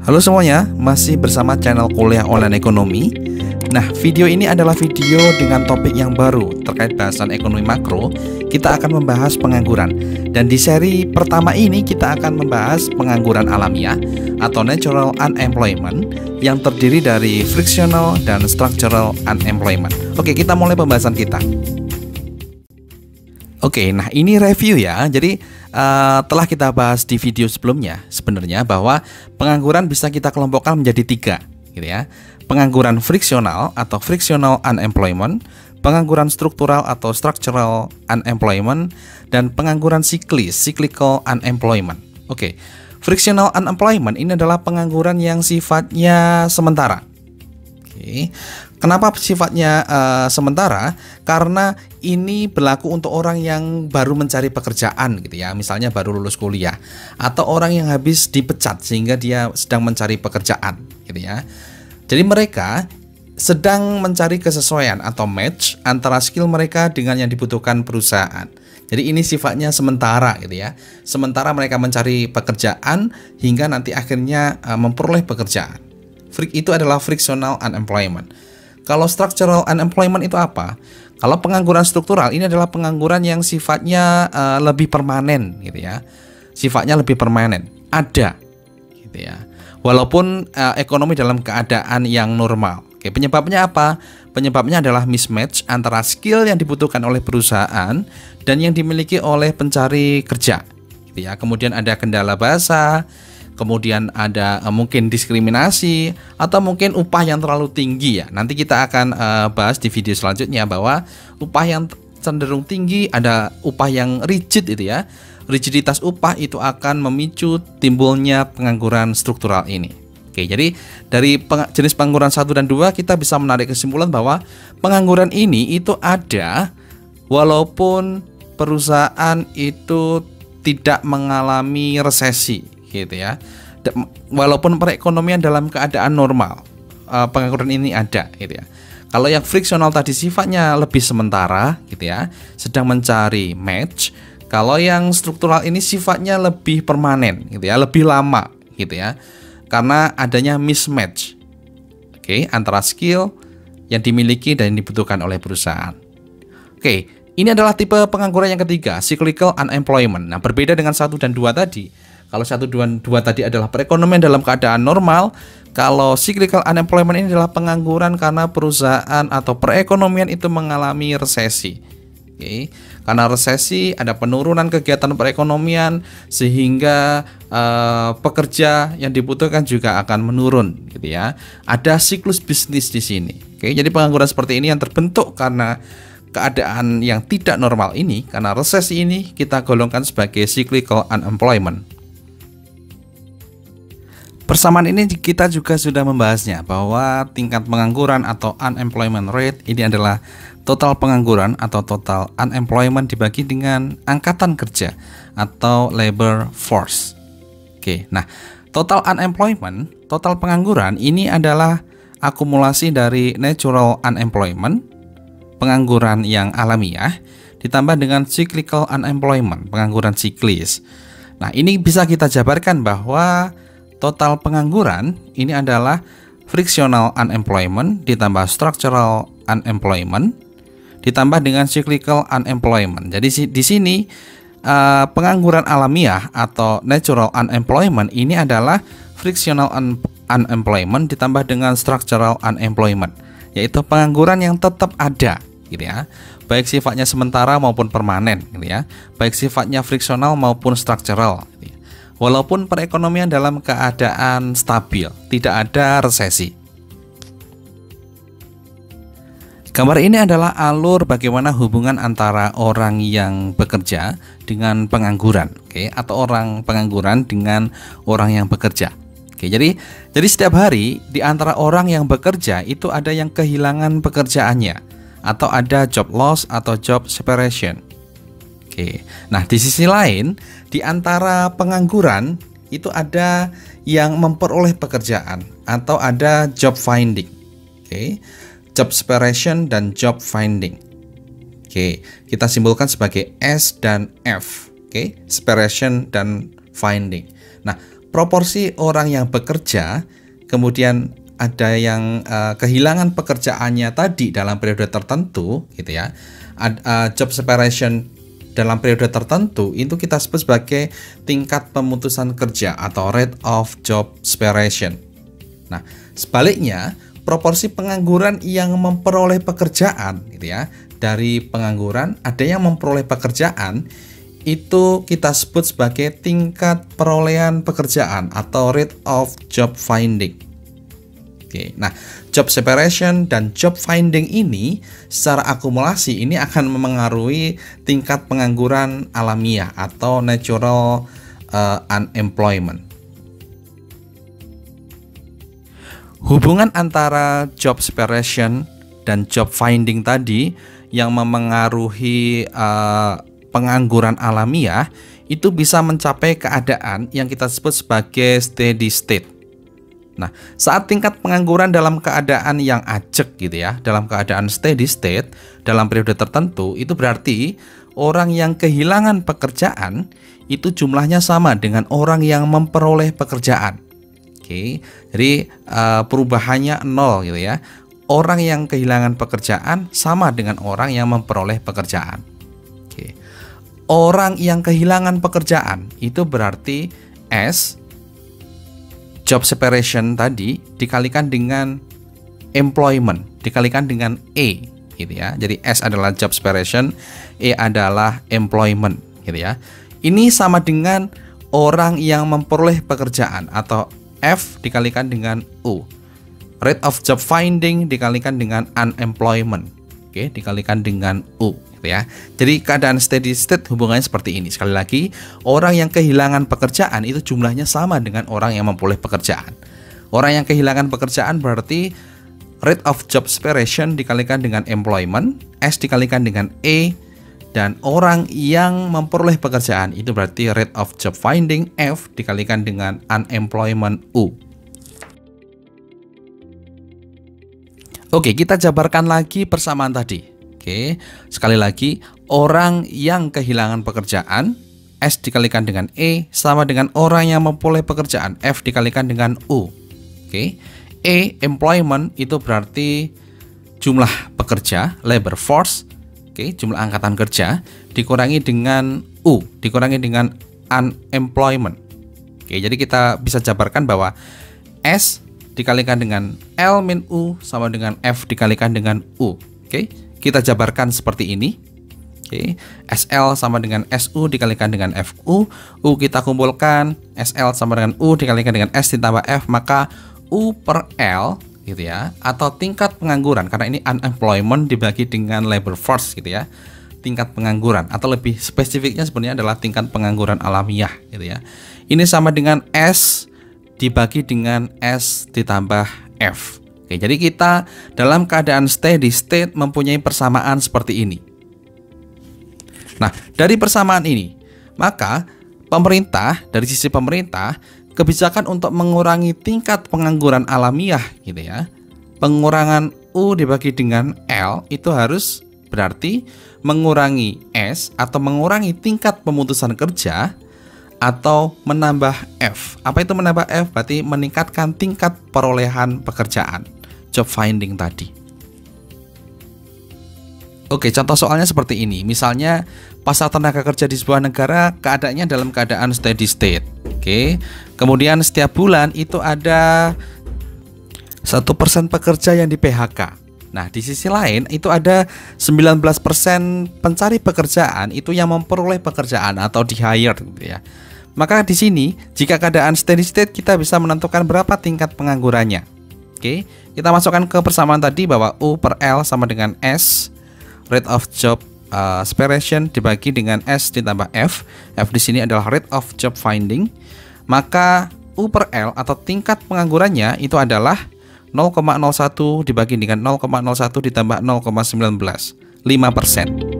Halo semuanya, masih bersama channel Kuliah Online Ekonomi. Nah, video ini adalah video dengan topik yang baru terkait bahasan ekonomi makro. Kita akan membahas pengangguran. Dan di seri pertama ini kita akan membahas pengangguran alamiah atau natural unemployment yang terdiri dari frictional dan structural unemployment. Oke, kita mulai pembahasan kita. Oke, nah ini review ya. Jadi telah kita bahas di video sebelumnya sebenarnya bahwa pengangguran bisa kita kelompokkan menjadi 3, gitu ya. Pengangguran friksional atau frictional unemployment, pengangguran struktural atau structural unemployment, dan pengangguran siklis, cyclical unemployment. Oke, frictional unemployment ini adalah pengangguran yang sifatnya sementara. Oke. Kenapa sifatnya sementara? Karena ini berlaku untuk orang yang baru mencari pekerjaan gitu ya. Misalnya baru lulus kuliah atau orang yang habis dipecat sehingga dia sedang mencari pekerjaan gitu ya. Jadi mereka sedang mencari kesesuaian atau match antara skill mereka dengan yang dibutuhkan perusahaan. Jadi ini sifatnya sementara gitu ya. Sementara mereka mencari pekerjaan hingga nanti akhirnya memperoleh pekerjaan. Itu adalah frictional unemployment. Kalau structural unemployment itu apa? Kalau pengangguran struktural ini adalah pengangguran yang sifatnya lebih permanen gitu ya. Sifatnya lebih permanen, ada gitu ya. Walaupun ekonomi dalam keadaan yang normal. Oke, penyebabnya apa? Penyebabnya adalah mismatch antara skill yang dibutuhkan oleh perusahaan dan yang dimiliki oleh pencari kerja gitu ya. Kemudian ada kendala bahasa, kemudian ada mungkin diskriminasi atau mungkin upah yang terlalu tinggi ya. Nanti kita akan bahas di video selanjutnya bahwa upah yang cenderung tinggi, ada upah yang rigid itu ya. Rigiditas upah itu akan memicu timbulnya pengangguran struktural ini. Oke, jadi dari jenis pengangguran 1 dan 2 kita bisa menarik kesimpulan bahwa pengangguran ini itu ada walaupun perusahaan itu tidak mengalami resesi gitu ya. Walaupun perekonomian dalam keadaan normal, pengangguran ini ada gitu ya. Kalau yang friksional tadi sifatnya lebih sementara gitu ya, sedang mencari match. Kalau yang struktural ini sifatnya lebih permanen gitu ya, lebih lama gitu ya. Karena adanya mismatch. Oke, antara skill yang dimiliki dan yang dibutuhkan oleh perusahaan. Oke, ini adalah tipe pengangguran yang ketiga, cyclical unemployment. Nah, berbeda dengan 1 dan 2 tadi. Kalau 1 dan 2 tadi adalah perekonomian dalam keadaan normal, kalau cyclical unemployment ini adalah pengangguran karena perusahaan atau perekonomian itu mengalami resesi. Oke. Karena resesi ada penurunan kegiatan perekonomian sehingga pekerja yang dibutuhkan juga akan menurun gitu ya. Ada siklus bisnis di sini. Oke, jadi pengangguran seperti ini yang terbentuk karena keadaan yang tidak normal ini, karena resesi ini kita golongkan sebagai cyclical unemployment. Persamaan ini kita juga sudah membahasnya bahwa tingkat pengangguran atau unemployment rate ini adalah total pengangguran atau total unemployment dibagi dengan angkatan kerja atau labor force. Oke, nah total unemployment, total pengangguran ini adalah akumulasi dari natural unemployment, pengangguran yang alamiah, ditambah dengan cyclical unemployment, pengangguran siklis. Nah, ini bisa kita jabarkan bahwa total pengangguran ini adalah frictional unemployment ditambah structural unemployment ditambah dengan cyclical unemployment. Jadi di sini pengangguran alamiah atau natural unemployment ini adalah frictional unemployment ditambah dengan structural unemployment, yaitu pengangguran yang tetap ada gitu ya. Baik sifatnya sementara maupun permanen gitu ya. Baik sifatnya friksional maupun struktural gitu ya. Walaupun perekonomian dalam keadaan stabil, tidak ada resesi. Gambar ini adalah alur bagaimana hubungan antara orang yang bekerja dengan pengangguran, oke, atau orang pengangguran dengan orang yang bekerja. Oke, jadi setiap hari di antara orang yang bekerja itu ada yang kehilangan pekerjaannya atau ada job loss atau job separation. Oke. Nah, di sisi lain, di antara pengangguran itu ada yang memperoleh pekerjaan atau ada job finding. Oke. Job separation dan job finding. Oke, kita simpulkan sebagai S dan F. Oke, separation dan finding. Nah, proporsi orang yang bekerja, kemudian ada yang kehilangan pekerjaannya tadi dalam periode tertentu, gitu ya. Job separation dalam periode tertentu itu kita sebut sebagai tingkat pemutusan kerja atau rate of job separation. Nah, sebaliknya proporsi pengangguran yang memperoleh pekerjaan, gitu ya. Dari pengangguran ada yang memperoleh pekerjaan, itu kita sebut sebagai tingkat perolehan pekerjaan atau rate of job finding. Oke, nah job separation dan job finding ini secara akumulasi ini akan memengaruhi tingkat pengangguran alamiah atau natural unemployment. Hubungan antara job separation dan job finding tadi yang memengaruhi pengangguran alamiah itu bisa mencapai keadaan yang kita sebut sebagai steady state. Nah, saat tingkat pengangguran dalam keadaan yang ajek, gitu ya, dalam keadaan steady state dalam periode tertentu, itu berarti orang yang kehilangan pekerjaan itu jumlahnya sama dengan orang yang memperoleh pekerjaan. Oke, jadi perubahannya 0, gitu ya. Orang yang kehilangan pekerjaan sama dengan orang yang memperoleh pekerjaan. Oke. Orang yang kehilangan pekerjaan itu berarti S job separation tadi dikalikan dengan employment, dikalikan dengan E, gitu ya. Jadi S adalah job separation, E adalah employment, gitu ya. Ini sama dengan orang yang memperoleh pekerjaan atau F dikalikan dengan U. Rate of job finding dikalikan dengan unemployment, oke, dikalikan dengan U, gitu ya. Jadi keadaan steady state hubungannya seperti ini. Sekali lagi, orang yang kehilangan pekerjaan itu jumlahnya sama dengan orang yang memperoleh pekerjaan. Orang yang kehilangan pekerjaan berarti rate of job separation dikalikan dengan employment, S dikalikan dengan E, dan orang yang memperoleh pekerjaan itu berarti rate of job finding, F dikalikan dengan unemployment, U. Oke, kita jabarkan lagi persamaan tadi. Oke, sekali lagi, orang yang kehilangan pekerjaan, S dikalikan dengan E, sama dengan orang yang memperoleh pekerjaan, F dikalikan dengan U. Oke, E, employment, itu berarti jumlah pekerja, labor force, oke, jumlah angkatan kerja, dikurangi dengan U, dikurangi dengan unemployment. Oke, jadi kita bisa jabarkan bahwa S dikalikan dengan L min U sama dengan F dikalikan dengan U. Oke, kita jabarkan seperti ini. Oke, SL sama dengan SU dikalikan dengan FU. U kita kumpulkan, SL sama dengan U dikalikan dengan S ditambah F, maka U per L, gitu ya, atau tingkat pengangguran, karena ini unemployment dibagi dengan labor force, gitu ya. Tingkat pengangguran, atau lebih spesifiknya sebenarnya adalah tingkat pengangguran alamiah, gitu ya. Ini sama dengan S dibagi dengan S ditambah F. Oke, jadi kita dalam keadaan steady state mempunyai persamaan seperti ini. Nah, dari persamaan ini, maka pemerintah, dari sisi pemerintah, kebijakan untuk mengurangi tingkat pengangguran alamiah, gitu ya. Pengurangan U dibagi dengan L itu harus berarti mengurangi S atau mengurangi tingkat pemutusan kerja atau menambah F. Apa itu menambah F? Berarti meningkatkan tingkat perolehan pekerjaan, job finding tadi. Oke, contoh soalnya seperti ini. Misalnya pasar tenaga kerja di sebuah negara keadaannya dalam keadaan steady state. Oke, kemudian setiap bulan itu ada 1% pekerja yang di PHK. Nah, di sisi lain itu ada 19% pencari pekerjaan itu yang memperoleh pekerjaan atau di hire, gitu ya. Maka di sini jika keadaan steady state kita bisa menentukan berapa tingkat penganggurannya. Oke, kita masukkan ke persamaan tadi bahwa U per L sama dengan S rate of job separation dibagi dengan S ditambah F. F di sini adalah rate of job finding. Maka U per L atau tingkat penganggurannya itu adalah 0,01 dibagi dengan 0,01 ditambah 0,19, 5%.